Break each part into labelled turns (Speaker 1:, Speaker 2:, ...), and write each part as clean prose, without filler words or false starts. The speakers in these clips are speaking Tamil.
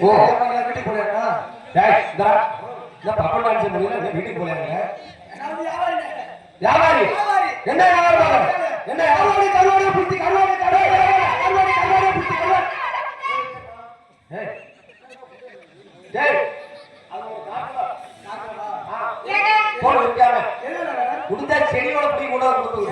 Speaker 1: ஓ வீட்டுக்கு போறாங்க. டேய் இந்த பப்பன் டான்ஸ் முடியல வீட்டுக்கு போறாங்க. வியாபாரி என்ன வியாபாரம் என்ன வியாபாரி கருவாடி புத்தி கருவாடி புத்தி கருவாடி. ஏய் டேய் அது ஒரு காக்கா போடு வைக்காம குடுத்தா செடியோட புடி கூட கொடுத்து.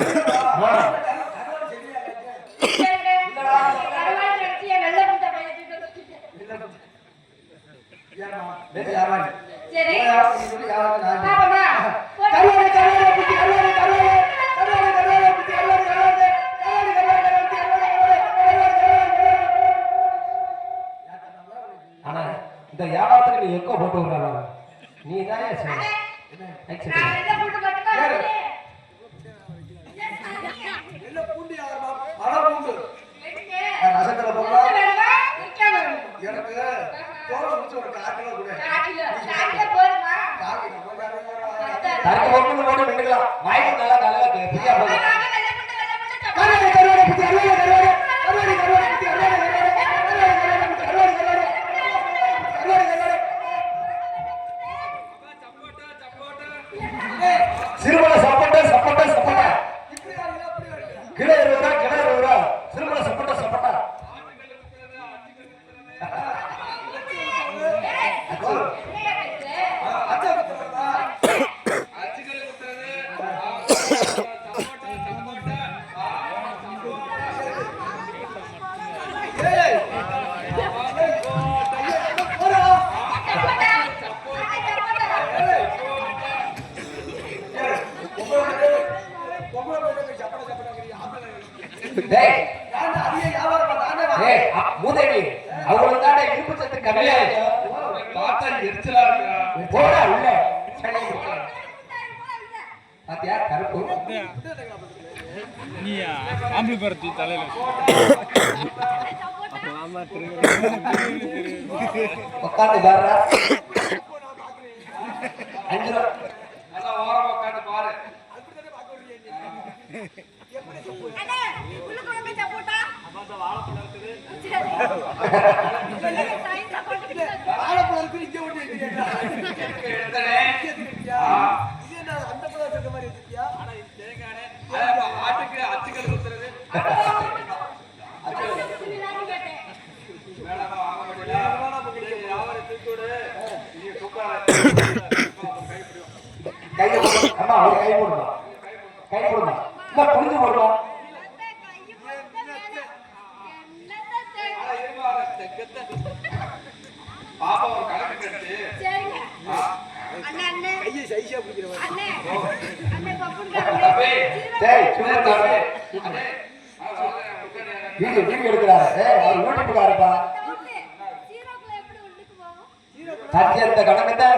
Speaker 1: ஆனா இந்த வியாபாரத்துக்கு நீ எக்கோ போட்டு விடுறாங்க. நீ தான் வாய்ப்பு நல்லா நல்லா ஃப்ரீயா போகும். சிறுமலை சப்போட்டா சப்போட்டா சப்போட்டா கிலோ 20 ரூபா கிலோ 20 ரூபா. சிறுமலை சப்போட்டா சப்போட்டா மூதேவி அவங்களுக்கு தான் இருப்பு சத்து கம்மியா இருக்கு. பார்த்தா எரிச்சலா இருக்கு. போடா உள்ள பாத்தியா கருப்பு நீயா ஆம்பளை பருத்தி தலையில உட்காந்து பாரு 5 ரூபா நல்லா ஓரமா உட்காந்து பாரு. கை போடுமா புரிஞ்சு போடுவோம். பாப்பா ஒரு கணக்கு கட்டு வீடியோ எடுக்கிறாரு யூடியூப்காரப்பா சத்தியத்த கணக்கத்தை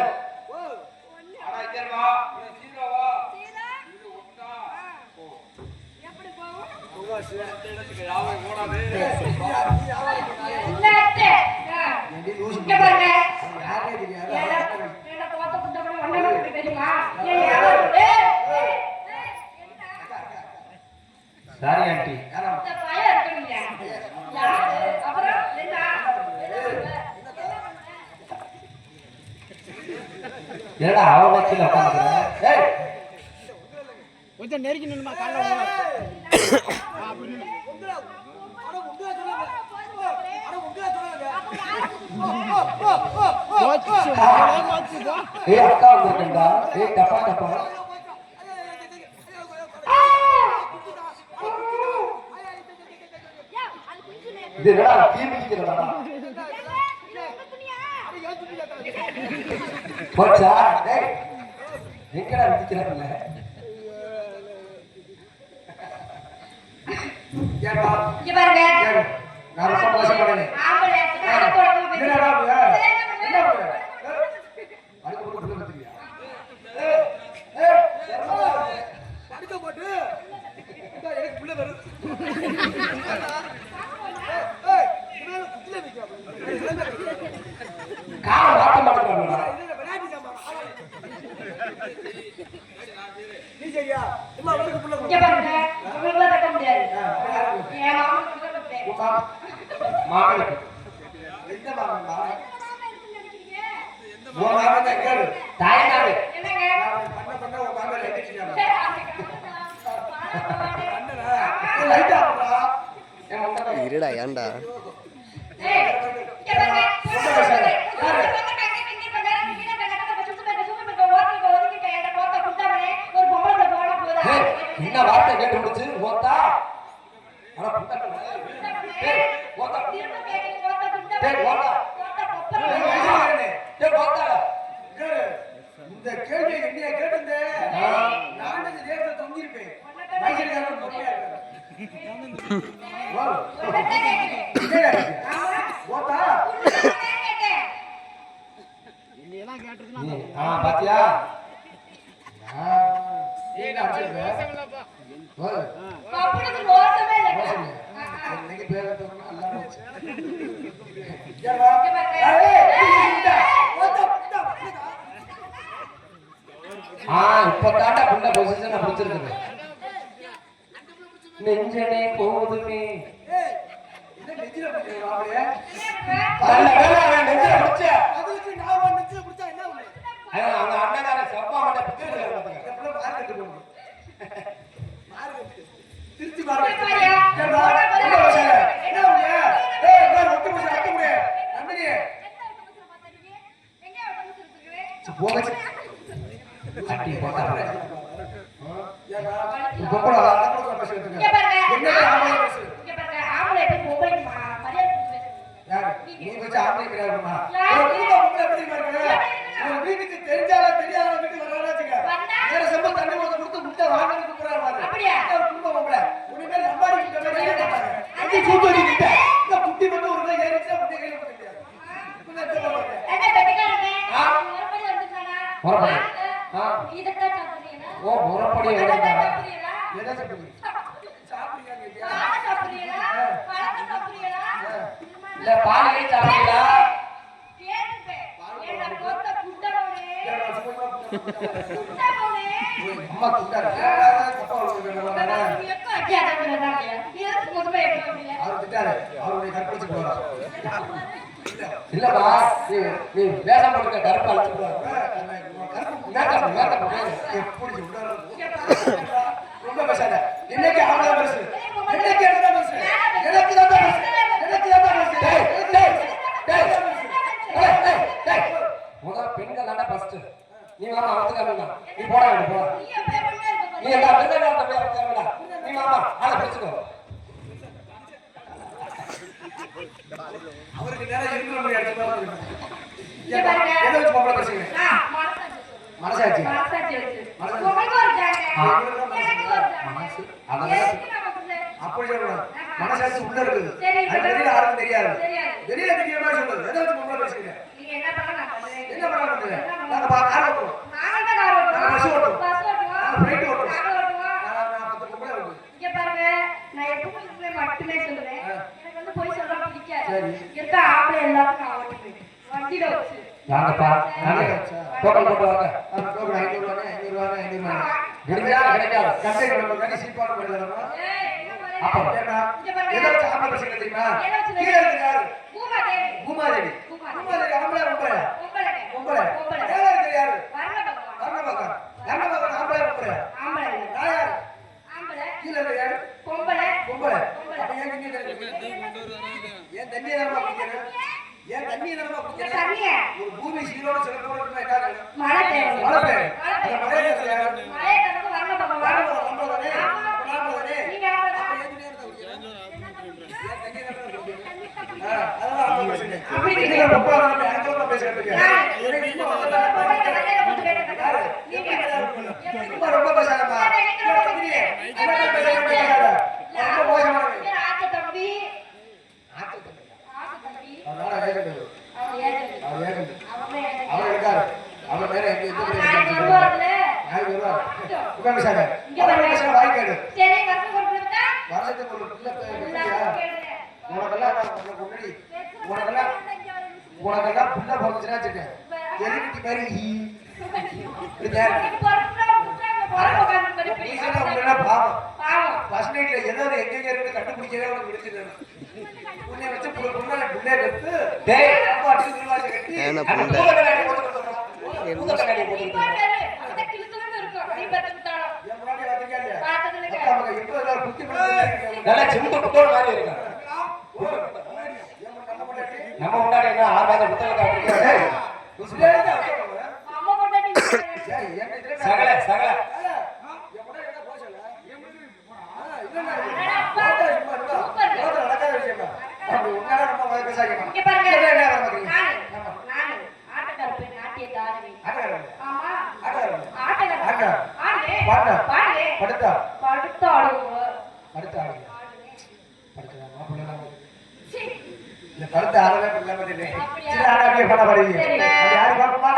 Speaker 1: சாரி ஆண்டி என்னடா அவளை கீழே உட்காந்துக்கிறேன். கொஞ்சம் நெருக்கி நின்னுமா காலைல அக்கா வந்துருக்கா டப்பா டப்பா இது என்னடா தீ மிதிக்கிறதா போச்சா எங்கடா மிதிக்கிறதில்ல நான் ரொம்ப மோசப்படல மாமனுக்கு எந்த மாமன் உன் மாமன் தான் கேளு.
Speaker 2: தாய்நாடு
Speaker 1: நான் பண்ண உன் மாமன் எட்டிச்சிட்டாங்க. லைட் ஆஃப்டா.
Speaker 3: இருடா ஏன்டா
Speaker 2: என்ன வார்த்தை கேட்டு முடிச்சு ஓத்தா
Speaker 1: இந்த கேள்வி என்னைய கேட்டிருந்தேன் நான் இந்த தேவத்தை தொங்கிருப்பேன்.
Speaker 2: பாத்தியா இப்ப தாண்டா புள்ள பொசிஷன் பிடிச்சிருக்கு. நெஞ்சனே போதுமே அவங்க அண்ணனார செப்பா மாட்ட
Speaker 1: திருச்சி வீட்டுக்கு தெரிஞ்சால தெரியாத வீட்டுக்கு வராச்சுங்க வேற செம்ப தண்ணி கொடுத்து முட்டை வாங்கறதுக்கு குட்டி மட்டும் ஒரு ஏறிச்சா முட்டை கையில
Speaker 2: பாலையே சாப்பிடா அம்மா குட்டாரு அவருடைய கற்பழிச்சு போறான் இல்லப்பா நீ வேஷம் போட்டுக்க கருப்பு அழைச்சு ரொம்ப பேசாத. இன்னைக்கு அவளை பேசு, இன்னைக்கு என்ன பேசு, எனக்கு தான் பேசு, எனக்கு தான் பேசு. முதல் பெண்கள் தானே ஃபர்ஸ்ட். நீ வாமா அவத்துக்காரங்க நீ போட வேண்டிய போட நீ எல்லா பெண்கள் போய் நீ வாமா ஆளை பிடிச்சுக்கோ.
Speaker 1: அவருக்கு நேரம் இருக்கிற மாதிரி அடிச்சு எதை வச்சு பொம்பளை பேசுங்க மனசாட்சி அப்படி சொல்லணும். மனசாட்சி உள்ள இருக்குது, அது வெளியில யாருக்கும் தெரியாது. வெளியில தெரியாம சொல்லுது எதை வச்சு பொம்பளை பேசுங்க என்ன பண்ண நாங்க கார் ஓட்டுவோம், நாங்க பஸ் ஓட்டுவோம், நாங்க ஃப்ளைட் ஓட்டுவோம்.
Speaker 4: நான் எப்பவுமே மட்டுமே சொல்லுவேன், எனக்கு வந்து போய் சொல்ல பிடிக்காது. இருக்க ஆம்பளை எல்லாரும் நான் ஓட்டுவேன் வண்டியில வச்சு
Speaker 2: நாங்கப்பா நாங்க டோக்கன் போட்டு வாங்க.
Speaker 1: டோக்கன் 500 ரூபாய் 500 ரூபாய் 500 ரூபாய்
Speaker 2: கிடைக்காது கிடைக்காது
Speaker 1: கட்டை கொடுங்க கட்டி சீப்பான போடுறோம்.
Speaker 2: அப்ப
Speaker 1: எதை வச்சு ஆம்பளை பேசுங்க தெரியுமா? கீழ இருக்கு யாரு? பூமாதேவி. பூமாதேவி ஆம்பளை பொம்பளை பொம்பளை. மேல இருக்கு யாரு? வர்ணபகவான். வர்ணபகவான் ஆம்பளை பொம்பளை நான் யாரு? கீழ இருக்கு யாரு? பொம்பளை. அப்ப ஏன் நீங்க ஏன் தண்ணி நேரமா குடிக்கிறேன்? ஏன் தண்ணி நேரமா குடிக்கிறேன்? ஒரு பூமி சீரோட சிறப்போட இருந்தா என்ன ஆகும்? மழை பெய்யும். அந்த மழை நேரத்துல யாரு? வர்ணபகவான். நம்மளே நீங்க அப்ப ஏன் நேரத்துல குடிக்கிறேன்? ஏன் தண்ணி நேரமா குடிக்கிறேன்? அதெல்லாம் ஆம்பளை பேசுங்க. அப்படி நீங்க ரொம்ப ஆம்பளை பேசுறீங்க. ரொம்ப பேசாதமா. அவர் இருக்காரு, அவர் மேல வாய்க்காடு வருஷத்துக்கு ஒரு உனக்கெல்லாம் புள்ள போச்சுன்னா வச்சுக்கேன் எதிர்த்து மாதிரி ஃபர்ஸ்ட் நைட்ல ஏதாவது எங்க இருக்கு கண்டுபிடிக்கவே உனக்கு விடுச்சுக்கணும். உன்னை வச்சு புள்ள புள்ள எடுத்து கட்டி
Speaker 2: பூத கண்ணாடி போட்டுக்கிட்டு
Speaker 4: அந்த கிழிச்சுன்னு இருக்கும். நீ பார்த்துக்கிட்டாலும்.
Speaker 1: என் முன்னாடி வந்திருக்கா இல்லையா?
Speaker 4: பார்த்ததுல
Speaker 1: அக்கா மகன் எப்ப எல்லாரும் குத்தி பிடிச்சிருக்கீங்க?
Speaker 2: நல்லா சிந்து புத்தோடு மாதிரி இருக்கு நம்ம முன்னாடி என்ன 6 மாதம் புத்தகத்தை அப்படிங்கிறாரு
Speaker 1: உசிலேருந்து அக்கா
Speaker 4: அம்மா பொண்டாட்டி
Speaker 1: ஏய் என் இதுல
Speaker 2: சகல சகல
Speaker 1: என் முன்னாடி என்ன போக சொல்ல? இல்லன்னா சும்மா இருக்கா? ரோட்ல நடக்காத விஷயம் தான். அப்படி உன்னால நம்ம வழக்கு சாகிக்கணும்.
Speaker 4: இங்க பாருங்க.
Speaker 1: இதுல என்ன வேலை பார்க்கறீங்க?
Speaker 4: நானு ஆட்டக்கார போய் நாட்டிய தாரவி.
Speaker 1: ஆட்டக்காரன்.
Speaker 4: ஆமா.
Speaker 1: ஆட்டக்காரன்.
Speaker 4: ஆட்டக்கார.
Speaker 1: ஆட்டா.
Speaker 4: ஆடு.
Speaker 1: பாட்டா.
Speaker 4: பாடு.
Speaker 1: படுத்தா.
Speaker 4: படுத்து ஆடுவோம்.
Speaker 1: அடுத்த ஆளுங்க. படுத்தா. மாப்பிள்ளை
Speaker 4: சீ.
Speaker 1: இந்த கழுத்தை ஆடவே பண்ணாம தெரியும்.
Speaker 4: அப்படியா?
Speaker 1: சில ஆட அப்படியே பண்ண பாருங்க.
Speaker 4: சரி.
Speaker 1: அது யாரு பார்ப்போமா?